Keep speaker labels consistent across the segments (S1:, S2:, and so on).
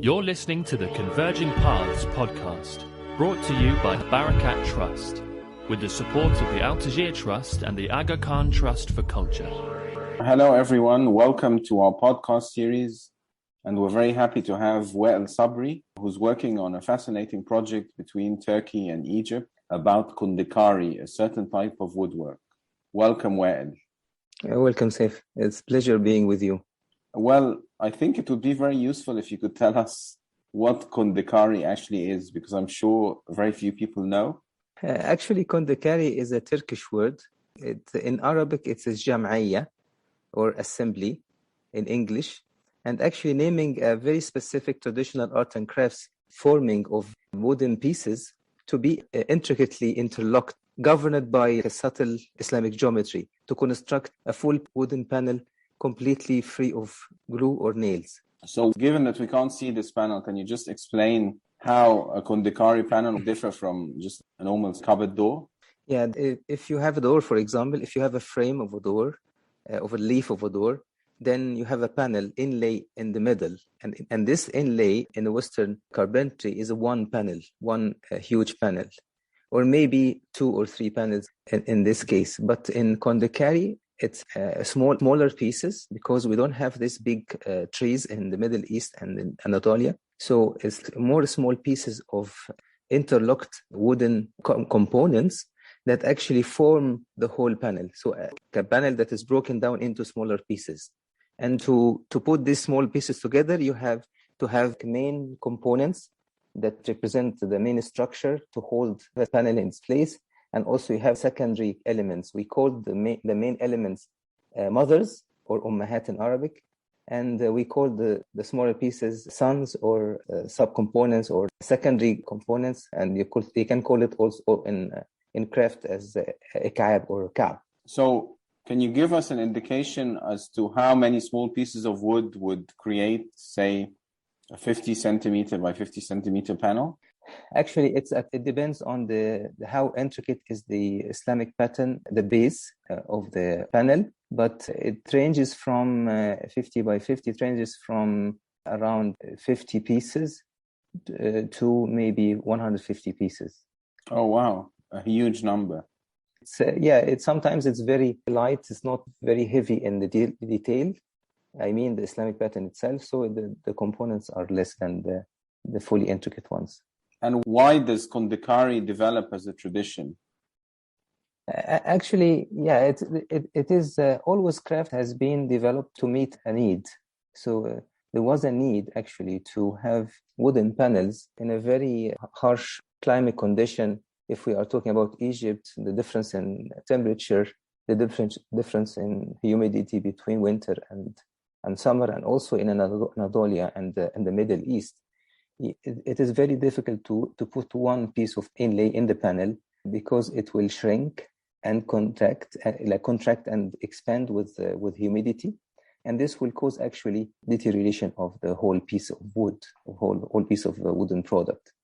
S1: You're listening to the Converging Paths podcast, brought to you by Barakat Trust, with the support of the Al Tajir Trust and the Aga Khan Trust for Culture.
S2: Hello, everyone. Welcome to our podcast series. And we're very happy to have Wael Sabry, who's working on a fascinating project between Turkey and Egypt about Kundekari, a certain type of woodwork. Welcome, Wael.
S3: Welcome, Saif. It's a pleasure being with you.
S2: Well, I think it would be very useful if you could tell us what Kundekari actually is, because I'm sure very few people know.
S3: Actually, Kundekari is a Turkish word. In Arabic, it's a jam'iyya, or assembly in English, and actually naming a very specific traditional art and crafts forming of wooden pieces to be intricately interlocked, governed by a subtle Islamic geometry, to construct a full wooden panel completely free of glue or nails.
S2: So given that we can't see this panel, can you just explain how a Kundekari panel differs from just a normal cupboard door?
S3: Yeah, if you have a door, for example, if you have a frame of a door, of a leaf of a door, then you have a panel inlay in the middle. And this inlay in the Western carpentry is one panel, one huge panel, or maybe two or three panels in this case. But in Kundekari, it's smaller pieces, because we don't have these big trees in the Middle East and in Anatolia. So it's more small pieces of interlocked wooden components that actually form the whole panel. So a panel that is broken down into smaller pieces. And to put these small pieces together, you have to have main components that represent the main structure to hold the panel in its place. And also you have secondary elements. We call the main elements mothers, or ummahat in Arabic. And we call the smaller pieces sons, or subcomponents, or secondary components. And you can call it also in craft as a ka'ab or a ka'b.
S2: So can you give us an indication as to how many small pieces of wood would create, say, a 50 centimeter by 50 centimeter panel?
S3: Actually, it depends on how intricate is the Islamic pattern, the base of the panel, but it ranges from 50 by 50, it ranges from around 50 pieces to maybe 150 pieces.
S2: Oh, wow. A huge number.
S3: Sometimes it's very light, it's not very heavy in the detail. I mean, the Islamic pattern itself, so the components are less than the fully intricate ones.
S2: And why does Kundekari develop as a tradition?
S3: Actually, it is always craft has been developed to meet a need. So there was a need actually to have wooden panels in a very harsh climate condition. If we are talking about Egypt, the difference in temperature, the difference in humidity between winter and summer, and also in Anatolia and the Middle East, it is very difficult to put one piece of inlay in the panel, because it will shrink and contract and expand with humidity, and this will cause actually deterioration of the whole piece of wood, whole piece of wooden product.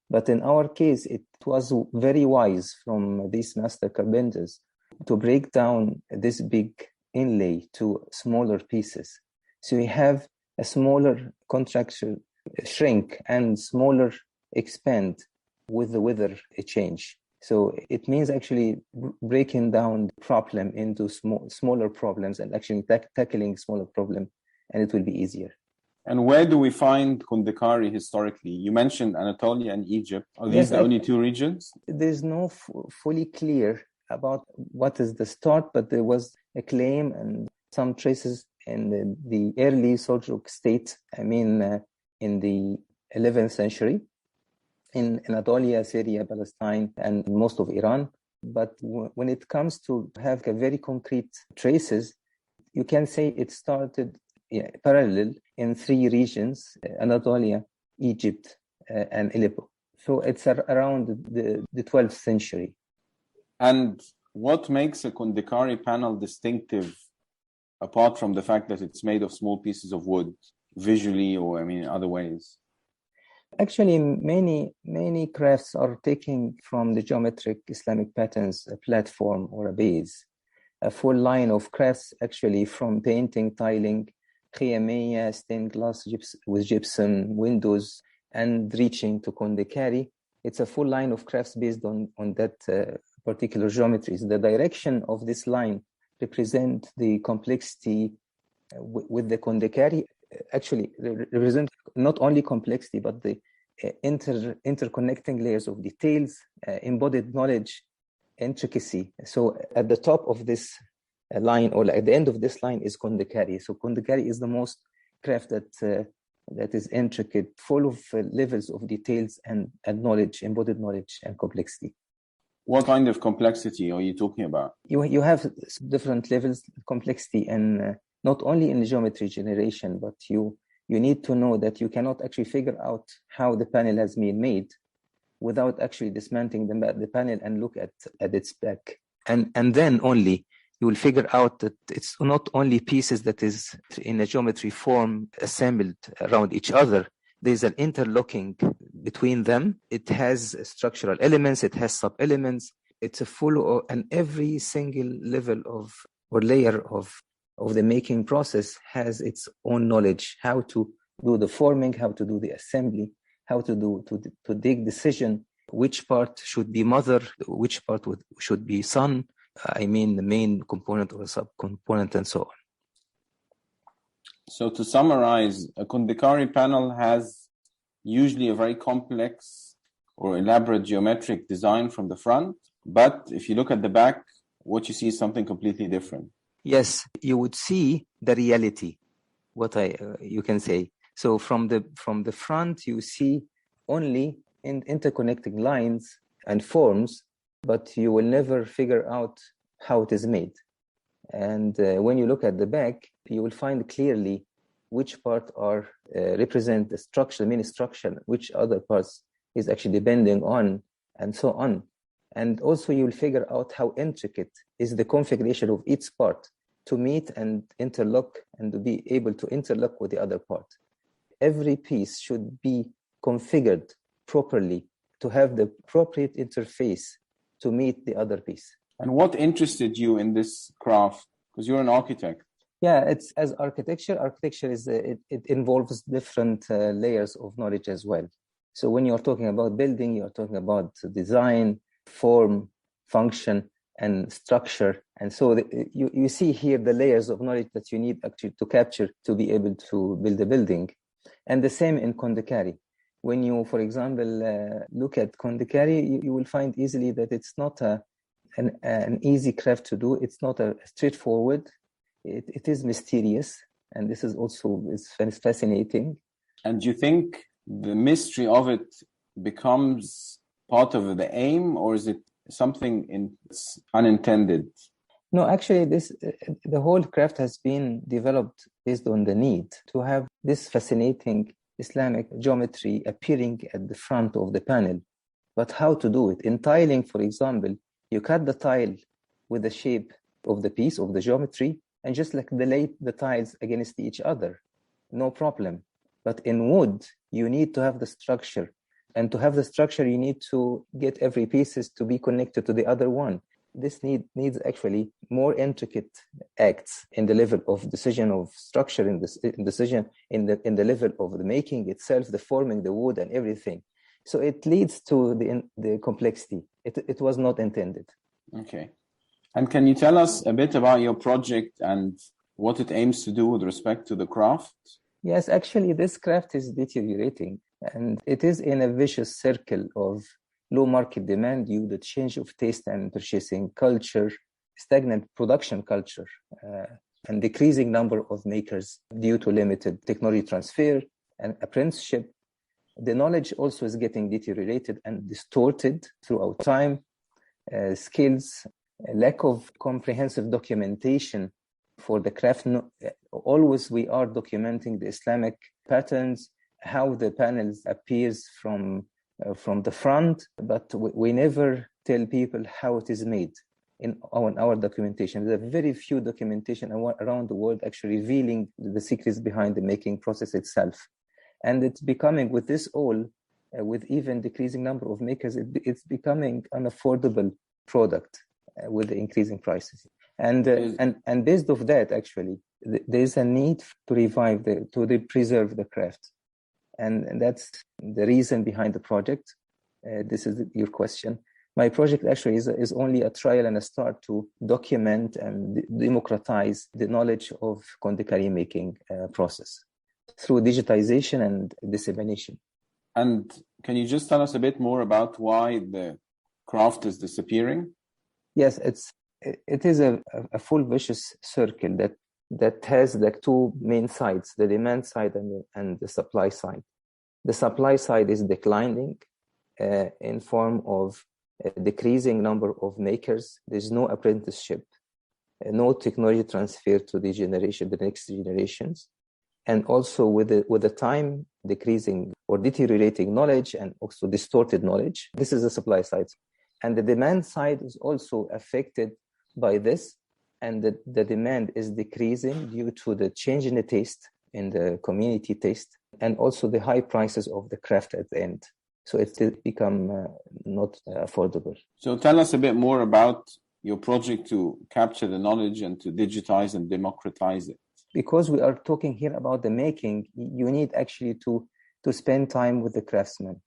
S3: But in our case, it was very wise from these master carpenters to break down this big inlay to smaller pieces. So we have a smaller contraction, shrink, and smaller expand with the weather change. So it means actually breaking down the problem into smaller problems, and actually tackling smaller problem, and it will be easier.
S2: And where do we find Kundekari historically? You mentioned Anatolia and Egypt. Are these the only two regions?
S3: There's no fully clear about what is the start, but there was a claim and some traces in the early Seljuk state, in the 11th century, in Anatolia, Syria, Palestine, and most of Iran. But when it comes to have a very concrete traces, you can say it started parallel in three regions: Anatolia, Egypt, and Aleppo. So it's around the 12th century.
S2: And what makes a Kundekari panel distinctive, apart from the fact that it's made of small pieces of wood, visually or in other ways?
S3: Actually, many crafts are taking from the geometric Islamic patterns a platform or a base. A full line of crafts, actually, from painting, tiling, khiyamiyya, stained glass with gypsum, windows, and reaching to Kundekari. It's a full line of crafts based on that particular geometries. The direction of this line represent the complexity with the Kundekari. Actually, represent not only complexity, but the interconnecting layers of details, embodied knowledge, intricacy. So at the top of this line, or at the end of this line, is Kundekari. So Kundekari is the most craft that is intricate, full of levels of details and knowledge, embodied knowledge and complexity.
S2: What kind of complexity are you talking about?
S3: You have different levels of complexity, and not only in geometry generation, but you need to know that you cannot actually figure out how the panel has been made without actually dismantling the panel and look at its back. And then only you will figure out that it's not only pieces that is in a geometry form assembled around each other. There's an interlocking between them. It has structural elements, it has sub-elements. It's a full, and every single level of or layer of the making process has its own knowledge, how to do the forming, how to do the assembly, how to take decision, which part should be mother, which part should be son, the main component or a sub-component, and so on.
S2: So to summarize, a Kundekari panel has usually a very complex or elaborate geometric design from the front, but if you look at the back, what you see is something completely different.
S3: Yes, you would see the reality, you can say. So from the front, you see only interconnecting lines and forms, but you will never figure out how it is made. And when you look at the back, you will find clearly which part are represent the structure, main structure, which other parts is actually depending on, and so on. And also you will figure out how intricate is the configuration of each part to meet and interlock and to be able to interlock with the other part. Every piece should be configured properly to have the appropriate interface to meet the other piece.
S2: And what interested you in this craft? Because you're an architect.
S3: Yeah, it's as architecture. Architecture is it involves different layers of knowledge as well. So when you're talking about building, you're talking about design, form, function, and structure. And so you see here the layers of knowledge that you need actually to capture to be able to build a building. And the same in Kundekari. When you, for example, look at Kundekari, you will find easily that it's not an easy craft to do. It's not a straightforward. It is mysterious, and this is also is fascinating.
S2: And you think the mystery of it becomes part of the aim, or is it something unintended?
S3: No, actually, the whole craft has been developed based on the need to have this fascinating Islamic geometry appearing at the front of the panel. But how to do it? In tiling, for example, you cut the tile with the shape of the piece, of the geometry, and just like lay the tiles against each other. No problem. But in wood, you need to have the structure. And to have the structure, you need to get every pieces to be connected to the other one. This needs actually more intricate acts in the level of decision of structure, in decision in the level of the making itself, the forming, the wood, and everything. So it leads to the complexity. It was not intended.
S2: Okay. And can you tell us a bit about your project and what it aims to do with respect to the craft?
S3: Yes, actually, this craft is deteriorating, and it is in a vicious circle of low market demand due to the change of taste and purchasing culture, stagnant production culture, and decreasing number of makers due to limited technology transfer and apprenticeship. The knowledge also is getting deteriorated and distorted throughout time. Skills, lack of comprehensive documentation for the craft. Always we are documenting the Islamic patterns, how the panels appears from the front, but we never tell people how it is made in our documentation. There are very few documentation around the world actually revealing the secrets behind the making process itself. And it's becoming, with this all, with even decreasing number of makers, it's becoming an affordable product with the increasing prices. And based off that, actually, there is a need to revive, preserve the craft. And that's the reason behind the project. This is your question. My project actually is only a trial and a start to document and democratize the knowledge of Kundekari making process through digitization and dissemination.
S2: And can you just tell us a bit more about why the craft is disappearing?
S3: Yes, it is a full vicious circle that has like two main sides, the demand side and the supply side. The supply side is declining in form of a decreasing number of makers. There's no apprenticeship, no technology transfer to the next generations. And also with the time decreasing or deteriorating knowledge and also distorted knowledge. This is the supply side. And the demand side is also affected by this. And the demand is decreasing due to the change in the taste, in the community taste, and also the high prices of the craft at the end. So it's become not affordable.
S2: So tell us a bit more about your project to capture the knowledge and to digitize and democratize it.
S3: Because we are talking here about the making, you need actually to spend time with the craftsmen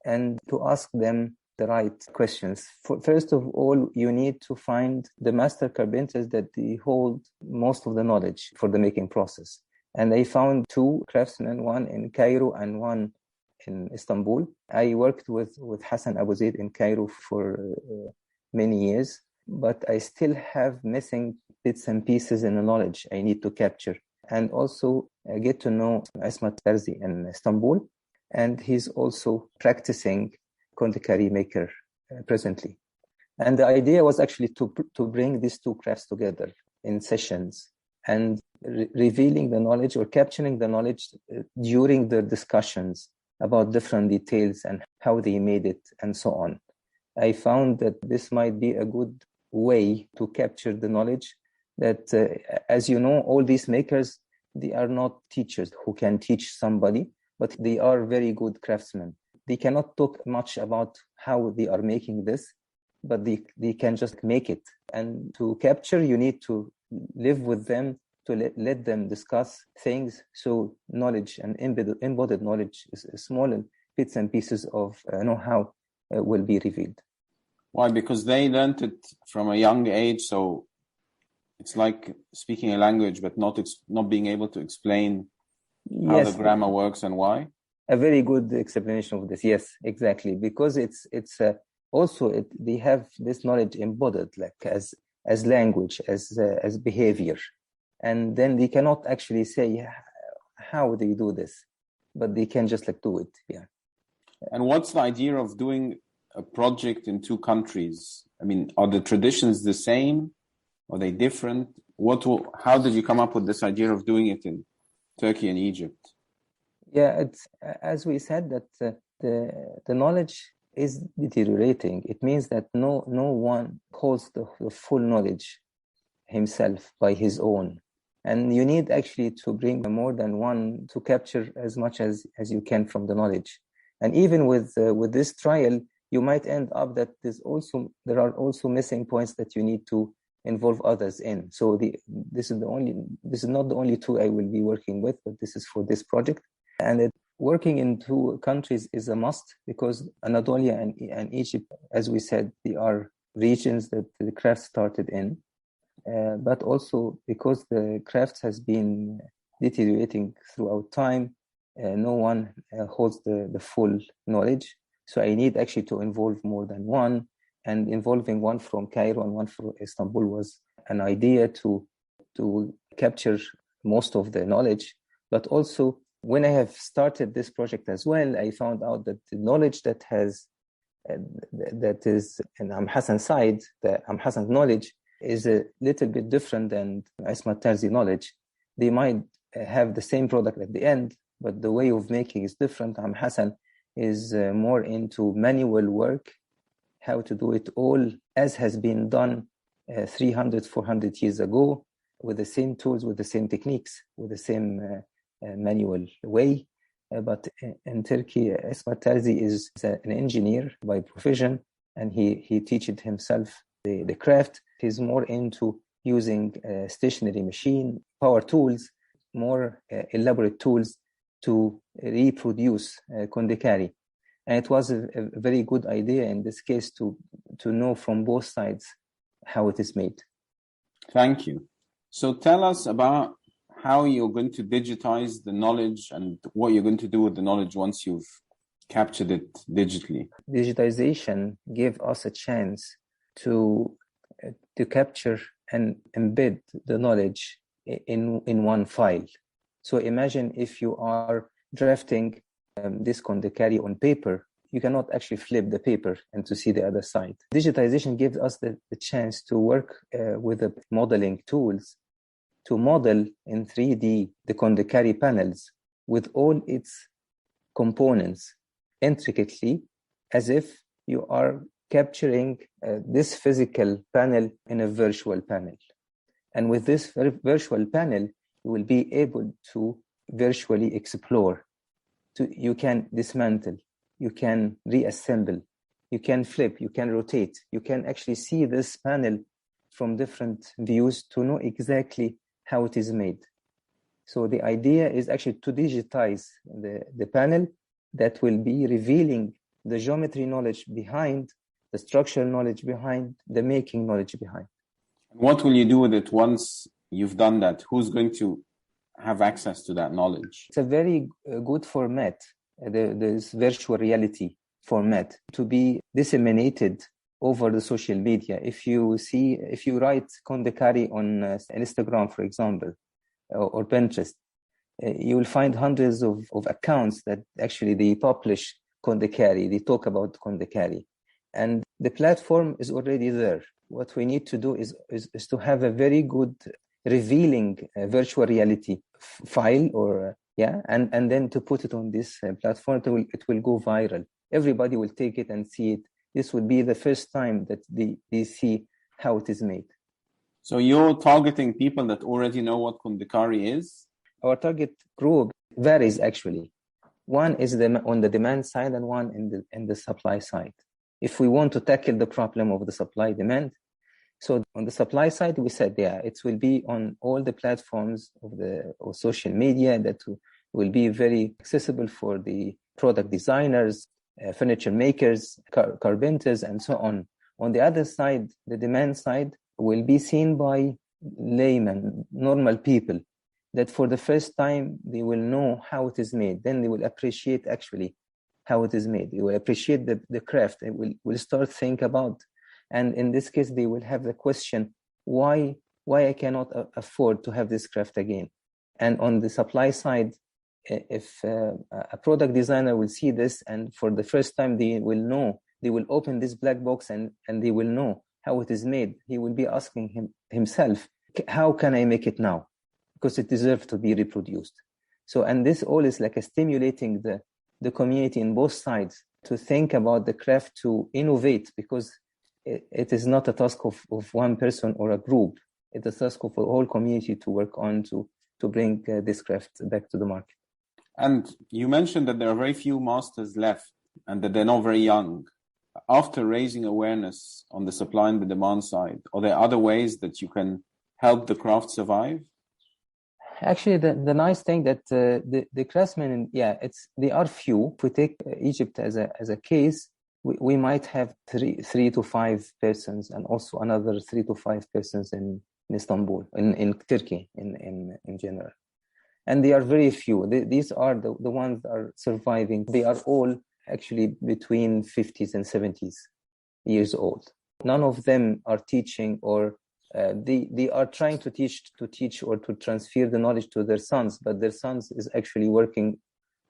S3: and to ask them the right questions. First of all, you need to find the master carpenters that they hold most of the knowledge for the making process. And I found two craftsmen, one in Cairo and one in Istanbul. I worked with Hassan Abu Zaid in Cairo for many years, but I still have missing bits and pieces in the knowledge I need to capture. And also get to know Ismat Tarzi in Istanbul. And he's also practicing Kundekari maker presently. And the idea was actually to bring these two crafts together in sessions and revealing the knowledge or capturing the knowledge during the discussions about different details and how they made it and so on. I found that this might be a good way to capture the knowledge that, as you know, all these makers, they are not teachers who can teach somebody, but they are very good craftsmen. They cannot talk much about how they are making this, but they can just make it. And to capture, you need to live with them, to let them discuss things. So knowledge and embodied knowledge is small bits and pieces of know-how will be revealed.
S2: Why? Because they learned it from a young age, so it's like speaking a language, but not being able to explain how the grammar works and why.
S3: A very good explanation of this. Yes, exactly. Because it's also they have this knowledge embodied, like as language, as behavior, and then they cannot actually say how they do this, but they can just like do it. Yeah.
S2: And what's the idea of doing a project in two countries? I mean, are the traditions the same? Are they different? How did you come up with this idea of doing it in Turkey and Egypt?
S3: Yeah, it's as we said that the knowledge is deteriorating. It means that no one holds the full knowledge himself by his own, and you need actually to bring more than one to capture as much as you can from the knowledge. And even with this trial, you might end up that there are also missing points that you need to involve others in. So this is not the only two I will be working with, but this is for this project. And working in two countries is a must because Anatolia and Egypt, as we said, they are regions that the craft started in. But also because the craft has been deteriorating throughout time, no one holds the full knowledge. So I need actually to involve more than one, and involving one from Cairo and one from Istanbul was an idea to capture most of the knowledge. But also, when I have started this project as well, I found out that the knowledge that is in Hassan's side, the Hassan's knowledge, is a little bit different than Ismat Tarzi knowledge. They might have the same product at the end, but the way of making is different. Hassan is more into manual work, how to do it all as has been done 300, 400 years ago, with the same tools, with the same techniques, with the same manual way. But in Turkey, Ismat Tarzi is an engineer by profession, and he teaches himself the craft. He's more into using a stationary machine, power tools, more elaborate tools to reproduce Kundekari. And it was a very good idea in this case to know from both sides how it is made.
S2: Thank you. So tell us about how you're going to digitize the knowledge and what you're going to do with the knowledge once you've captured it digitally.
S3: Digitization gave us a chance to capture and embed the knowledge in one file. So imagine if you are drafting this Kundekari on paper, you cannot actually flip the paper and to see the other side. Digitization gives us the chance to work with the modeling tools to model in 3D the Kundekari panels with all its components intricately, as if you are capturing this physical panel in a virtual panel. And with this virtual panel, you will be able to virtually explore. You can dismantle, you can reassemble, you can flip, you can rotate, you can actually see this panel from different views to know exactly how it is made. So the idea is actually to digitize the panel that will be revealing the geometry knowledge behind, the structural knowledge behind, the making knowledge behind.
S2: What will you do with it once you've done that? Who's going to have access to that knowledge?
S3: It's a very good format, this virtual reality format, to be disseminated over the social media. If you write Kundekari on Instagram, for example, or Pinterest, you will find hundreds of accounts that actually they publish Kundekari, they talk about Kundekari. And the platform is already there. What we need to do is to have a very good revealing virtual reality file and then to put it on this platform. It will go viral. Everybody will take it and see it. This will be the first time that they see how it is made.
S2: So you're targeting people that already know what Kundekari is?
S3: Our target group varies actually. One is on the demand side and one in the supply side. If we want to tackle the problem of the supply demand, so on the supply side, we said, it will be on all the platforms of social media that will be very accessible for the product designers, furniture makers, carpenters, and so on. On the other side, the demand side will be seen by laymen, normal people, that for the first time, they will know how it is made. Then they will appreciate actually how it is made. They will appreciate the craft. They will start think about. And in this case, they will have the question, why I cannot afford to have this craft again? And on the supply side, if a product designer will see this and for the first time they will open this black box and they will know how it is made, he will be asking himself, how can I make it now? Because it deserves to be reproduced. So, and this all is like stimulating the community in both sides to think about the craft, to innovate, because it is not a task of one person or a group. It's a task of a whole community to work on to bring this craft back to the market.
S2: And you mentioned that there are very few masters left and that they're not very young. After raising awareness on the supply and the demand side, are there other ways that you can help the craft survive?
S3: Actually, the nice thing that the craftsmen, they are few. If we take Egypt as a case, we might have three to five persons, and also another 3 to 5 persons in Istanbul, in Turkey, in general. And they are very few. These are the ones that are surviving. They are all actually between 50s and 70s years old. None of them are teaching, or they are trying to teach or to transfer the knowledge to their sons, but their sons is actually working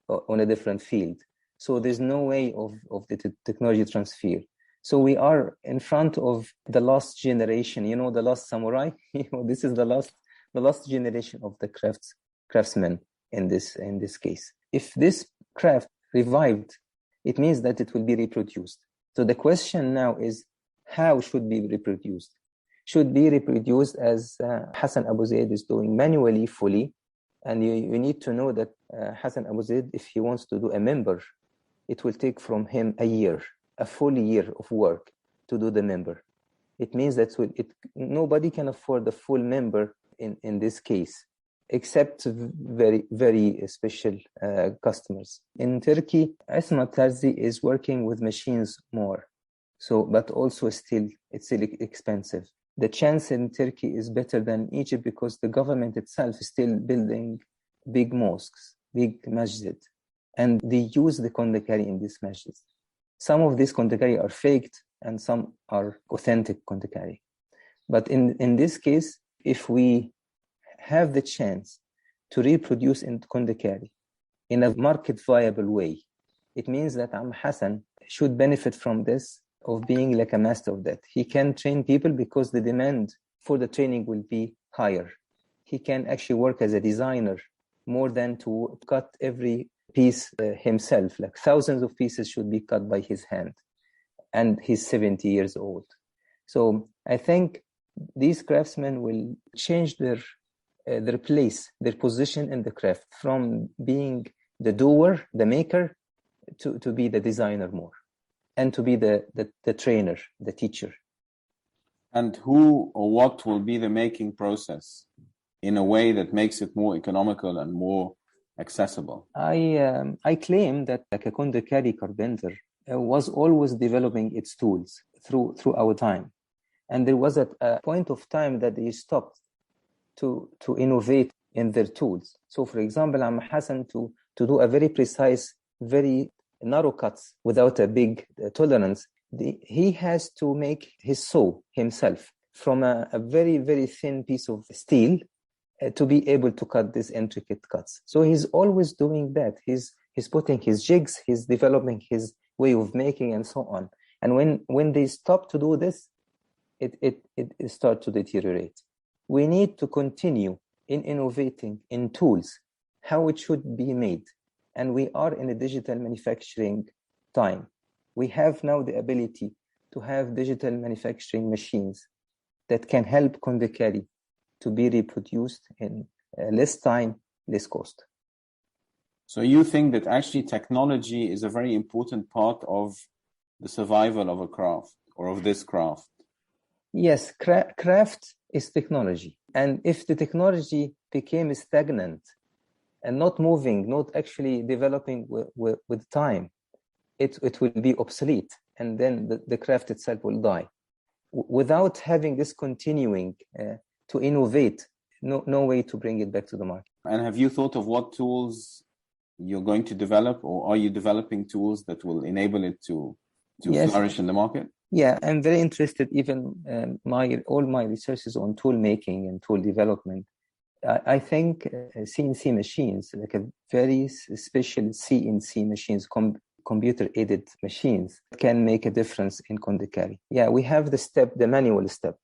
S3: on a different field. So there's no way of the technology transfer. So we are in front of the last generation, the last samurai. This is the last generation of the craftsmen in this case. If this craft revived, it means that it will be reproduced. So the question now is, how should be reproduced? Should be reproduced as Hassan Abu Zaid is doing manually, fully. And you need to know that Hassan Abu Zaid, if he wants to do a member, it will take from him a full year of work to do the member. It means that nobody can afford the full member in this case, except very, very special customers. In Turkey, Ismail Tarzi is working with machines more. But also it's still expensive. The chance in Turkey is better than Egypt because the government itself is still building big mosques, big masjid, and they use the Kundekari in these masjids. Some of these Kundekari are faked and some are authentic Kundekari. But in this case, if we have the chance to reproduce in Kundekari in a market viable way, it means that Hassan should benefit from this, of being like a master of that. He can train people because the demand for the training will be higher. He can actually work as a designer more than to cut every piece himself. Like thousands of pieces should be cut by his hand. And he's 70 years old. So I think these craftsmen will change their place, their position in the craft, from being the doer, the maker, to be the designer more, and to be the trainer, the teacher.
S2: And who or what will be the making process in a way that makes it more economical and more accessible?
S3: I claim that like a Kundekari carpenter was always developing its tools through our time. And there was a point of time that they stopped to innovate in their tools. So for example, Hassan to do a very precise, very narrow cuts without a big tolerance, he has to make his saw himself from a very, very thin piece of steel to be able to cut these intricate cuts. So he's always doing that. He's putting his jigs, he's developing his way of making and so on. And when they stop to do this, it starts to deteriorate. We need to continue in innovating in tools, how it should be made. And we are in a digital manufacturing time. We have now the ability to have digital manufacturing machines that can help Kundekari to be reproduced in less time, less cost.
S2: So you think that actually technology is a very important part of the survival of a craft or of this craft?
S3: Yes, craft is technology. And if the technology became stagnant and not moving, not actually developing with time, it will be obsolete. And then the craft itself will die. Without having this continuing to innovate, no way to bring it back to the market.
S2: And have you thought of what tools you're going to develop, or are you developing tools that will enable it to
S3: Yes.
S2: flourish in the market?
S3: Yeah, I'm very interested. Even all my research is on tool making and tool development. I think CNC machines, like a very special CNC machines, computer-aided machines, can make a difference in Kundekari. Yeah, we have the manual step.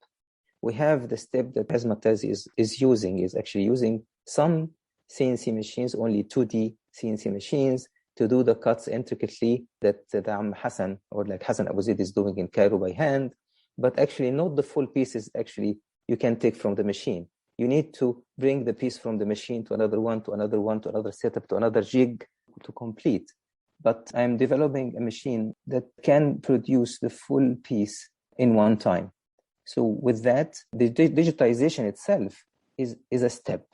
S3: We have the step that Ismail Tarzi is actually using some CNC machines, only 2D CNC machines, to do the cuts intricately that Hassan or like Hassan Abu Zaid is doing in Cairo by hand, but actually not the full pieces actually you can take from the machine. You need to bring the piece from the machine to another one, to another one, to another setup, to another jig to complete. But I'm developing a machine that can produce the full piece in one time. So with that, the digitization itself is a step.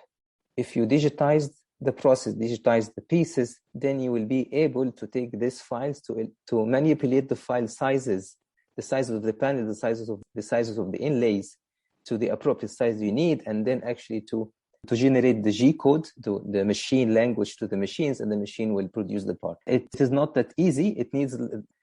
S3: If you digitize the process, digitize the pieces, then you will be able to take these files to manipulate the file sizes, the size of the panel, the sizes of the inlays to the appropriate size you need, and then actually to generate the G code, to the machine language to the machines, and the machine will produce the part. It is not that easy. It needs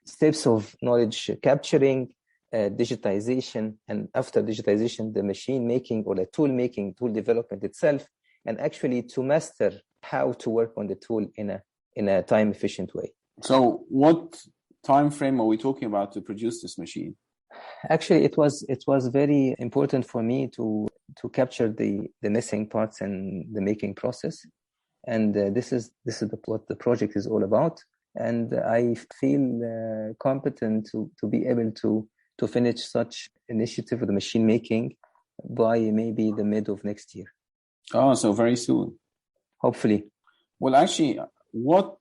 S3: steps of knowledge capturing, digitization, and after digitization, the machine making or the tool making, tool development itself, and actually to master how to work on the tool in a time efficient way. So
S2: what time frame are we talking about to produce this machine?
S3: Actually, it was very important for me to capture the missing parts in the making process, and this is what the project is all about. And I feel competent to be able to finish such initiative with the machine making by maybe the mid of next year.
S2: Oh, so very soon.
S3: Hopefully.
S2: Well, actually, what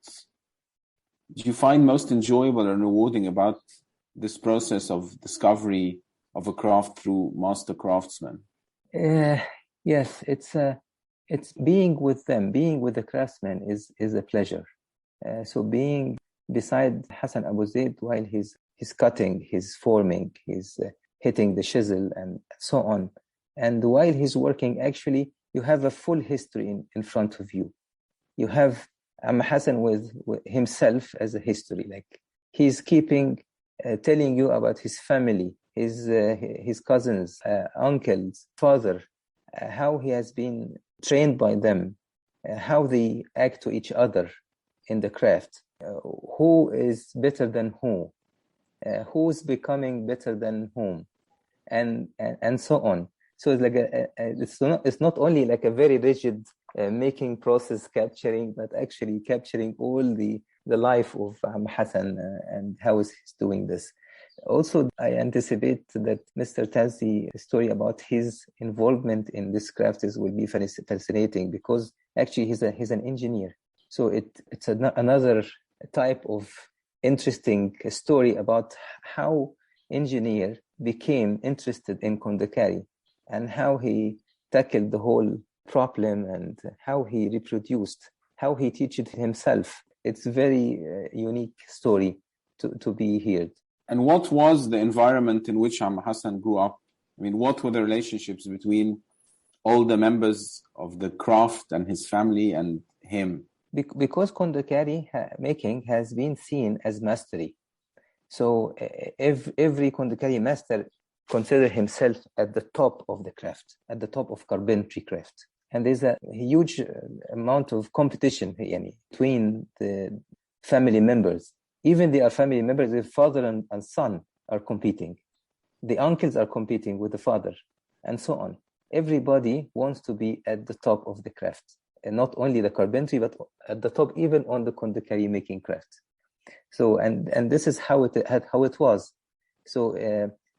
S2: do you find most enjoyable and rewarding about this process of discovery of a craft through master craftsmen?
S3: Yes, it's being with them, being with the craftsmen is a pleasure. So being beside Hassan Abu Zaid while he's cutting, he's forming, he's hitting the chisel and so on. And while he's working, actually, you have a full history in front of you. You have Hassan with himself as a history. Like he's keeping, telling you about his family, his cousins, uncles, father, how he has been trained by them, how they act to each other in the craft, who is better than who's becoming better than whom, and so on. So it's like it's not only like a very rigid making process capturing, but actually capturing all the life of Hassan and how is he's doing this. Also, I anticipate that Mr. Tazi's story about his involvement in this craft will be fascinating because actually he's an engineer. So it's another type of interesting story about how engineer became interested in Kundekari and how he tackled the whole problem and how he reproduced, how he teaches it himself. It's a very unique story to be heard.
S2: And what was the environment in which Hassan grew up? I mean, what were the relationships between all the members of the craft and his family and him?
S3: Because Kundekari making has been seen as mastery. So every Kundekari master consider himself at the top of the craft, at the top of carpentry craft. And there's a huge amount of competition between the family members. Even they are family members, the father and son are competing. The uncles are competing with the father, and so on. Everybody wants to be at the top of the craft. And not only the carpentry, but at the top, even on the Kundekari making craft. So, and this is how it was. So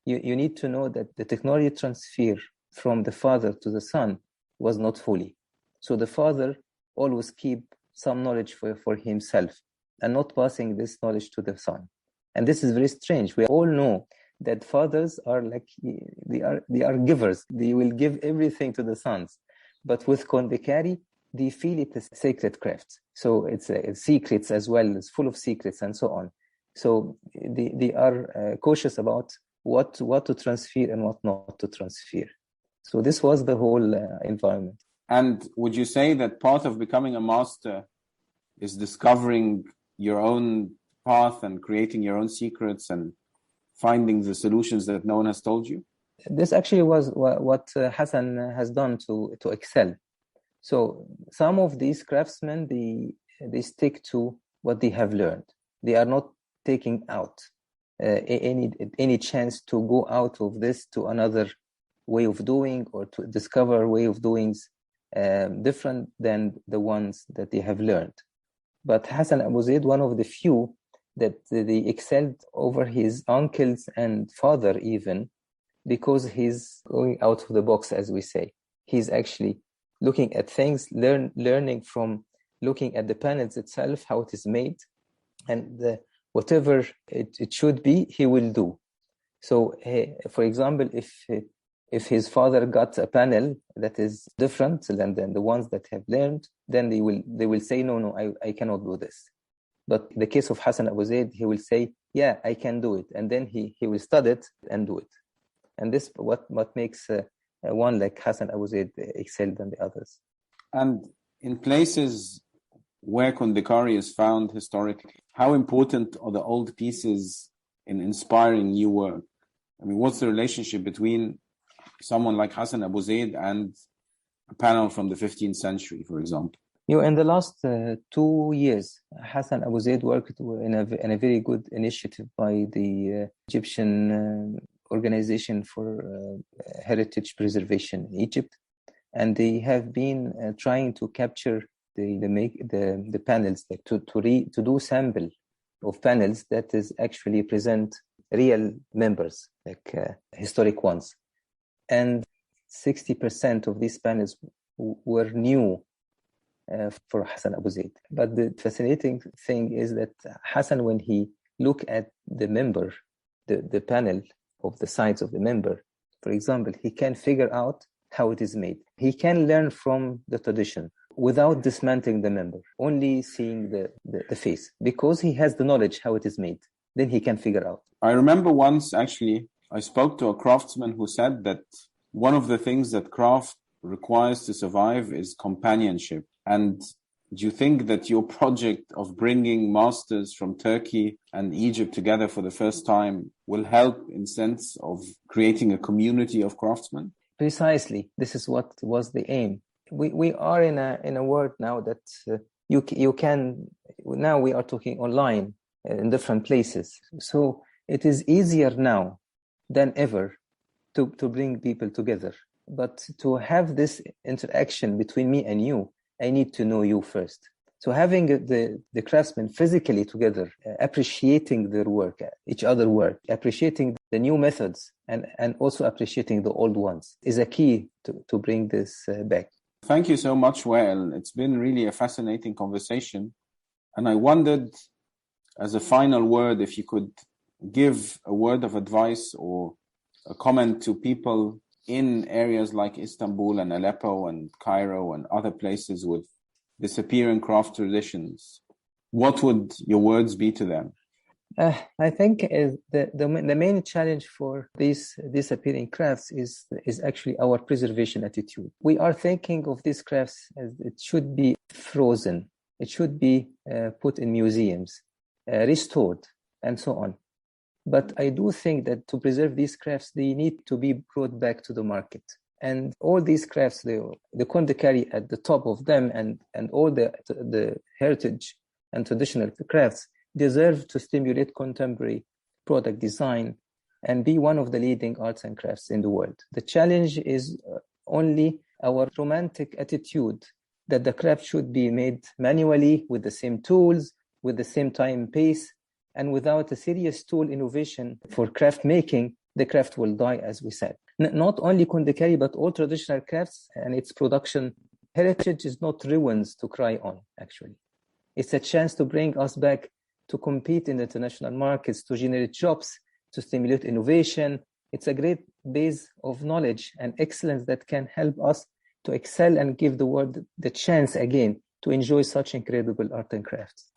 S3: you need to know that the technology transfer from the father to the son was not fully. So the father always keep some knowledge for himself and not passing this knowledge to the son. And this is very strange. We all know that fathers are like, they are givers. They will give everything to the sons. But with Kundekari, they feel it is sacred craft. So it's secrets as well. It's full of secrets and so on. So they are cautious about what to transfer and what not to transfer. So this was the whole environment.
S2: And would you say that part of becoming a master is discovering your own path and creating your own secrets and finding the solutions that no one has told you?
S3: This actually was what Hassan has done to excel. So some of these craftsmen, they stick to what they have learned. They are not taking out any chance to go out of this to another way of doing or to discover a way of doing different than the ones that they have learned. But Hassan Abu Zaid, one of the few that they excelled over his uncles and father even, because he's going out of the box, as we say. He's actually looking at things, learning from looking at the panels itself, how it is made, and whatever it should be, he will do. So, for example, if his father got a panel that is different than the ones that have learned, then they will say, no, I cannot do this. But in the case of Hassan Abu Zaid, he will say, yeah, I can do it. And then he will study it and do it. And this what makes one like Hassan Abu Zaid excel than the others.
S2: And in places where Kundekari is found historically, how important are the old pieces in inspiring new work? I mean, what's the relationship between someone like Hassan Abu Zaid and a panel from the 15th century, for example?
S3: In the last 2 years, Hassan Abu Zaid worked in a very good initiative by the Egyptian Organization for Heritage Preservation in Egypt, and they have been trying to capture the panels, like to do sample of panels that is actually present real members, like historic ones, and 60% of these panels were new for Hassan Abu Zaid. But the fascinating thing is that Hassan, when he look at the member, the panel of the sides of the member. For example, he can figure out how it is made. He can learn from the tradition without dismantling the member, only seeing the face, because he has the knowledge how it is made. Then he can figure out.
S2: I remember once, actually, I spoke to a craftsman who said that one of the things that craft requires to survive is companionship. And do you think that your project of bringing masters from Turkey and Egypt together for the first time will help in sense of creating a community of craftsmen?
S3: Precisely. This is what was the aim. We are in a world now that you can, now we are talking online in different places. So it is easier now than ever to bring people together. But to have this interaction between me and you, I need to know you first. So having the craftsmen physically together, appreciating their work, each other work, appreciating the new methods and also appreciating the old ones is a key to bring this back.
S2: Thank you so much, Wael. It's been really a fascinating conversation. And I wondered, as a final word, if you could give a word of advice or a comment to people in areas like Istanbul and Aleppo and Cairo and other places with disappearing craft traditions. What would your words be to them?
S3: I think the main challenge for these disappearing crafts is actually our preservation attitude. We are thinking of these crafts as it should be frozen. It should be put in museums, restored, and so on. But I do think that to preserve these crafts, they need to be brought back to the market. And all these crafts, the Kundekari at the top of them, and all the heritage and traditional crafts deserve to stimulate contemporary product design and be one of the leading arts and crafts in the world. The challenge is only our romantic attitude that the craft should be made manually with the same tools, with the same time pace, and without a serious tool innovation for craft making, the craft will die, as we said. Not only Kundekari, but all traditional crafts and its production heritage is not ruins to cry on, actually. It's a chance to bring us back to compete in the international markets, to generate jobs, to stimulate innovation. It's a great base of knowledge and excellence that can help us to excel and give the world the chance again to enjoy such incredible art and crafts.